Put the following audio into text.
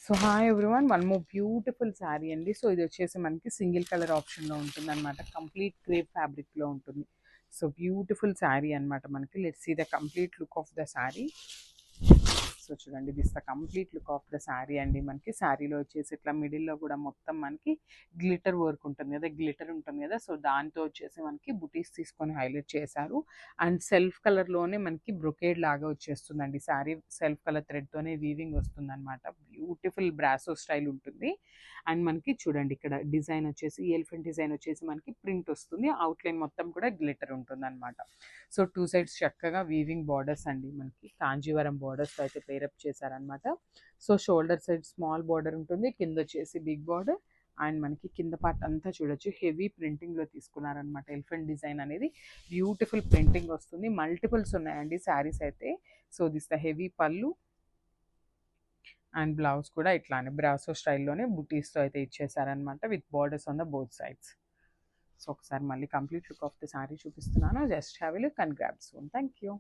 So hi everyone, one more beautiful sari అండి. So ఇది వచ్చేసి మనకి సింగిల్ కలర్ ఆప్షన్లో ఉంటుంది అనమాట. కంప్లీట్ క్రేప్ ఫ్యాబ్రిక్లో ఉంటుంది. సో బ్యూటిఫుల్ శారీ అనమాట మనకి. Let's see the complete look of the sari. So చూడండి, this the complete look of the sari అండి. మనకి శారీలో వచ్చేసి ఇట్లా మిడిల్లో కూడా మొత్తం మనకి గ్లిటర్ వర్క్ ఉంటుంది కదా, గ్లిటర్ ఉంటుంది కదా. సో దాంతో వచ్చేసి మనకి బుటీస్ తీసుకొని హైలైట్ చేశారు. అండ్ సెల్ఫ్ కలర్లోనే మనకి బ్రొకేడ్ లాగా వచ్చేస్తుందండి. శారీ సెల్ఫ్ కలర్ థ్రెడ్తోనే వీవింగ్ వస్తుంది అనమాట. బ్యూటిఫుల్ బ్రాసో స్టైల్ ఉంటుంది. అండ్ మనకి చూడండి, ఇక్కడ డిజైన్ వచ్చేసి ఎలిఫెంట్ డిజైన్ వచ్చేసి మనకి ప్రింట్ వస్తుంది. అవుట్లైన్ మొత్తం కూడా గ్లిటర్ ఉంటుంది అనమాట. సో టూ సైడ్స్ చక్కగా వీవింగ్ బార్డర్స్ అండి. మనకి కాంజీవరం బార్డర్స్ అయితే పేరప్ చేశారనమాట. So shoulder side small border ఉంటుంది, కింద వచ్చేసి బిగ్ బార్డర్. అండ్ మనకి కింద పార్ట్ అంతా చూడొచ్చు, హెవీ ప్రింటింగ్లో తీసుకున్నారనమాట. ఎలిఫెంట్ డిజైన్ అనేది బ్యూటిఫుల్ ప్రింటింగ్ వస్తుంది. మల్టిపుల్స్ ఉన్నాయండి శారీస్ అయితే. So this the heavy pallu and blouse కూడా ఇట్లానే బ్రాసో స్టైల్లోనే బుటీస్తో అయితే ఇచ్చేసారనమాట, with borders on the both sides. So ఒకసారి మళ్ళీ complete look of the sari చూపిస్తున్నాను. Just have a look and grab soon. Thank you.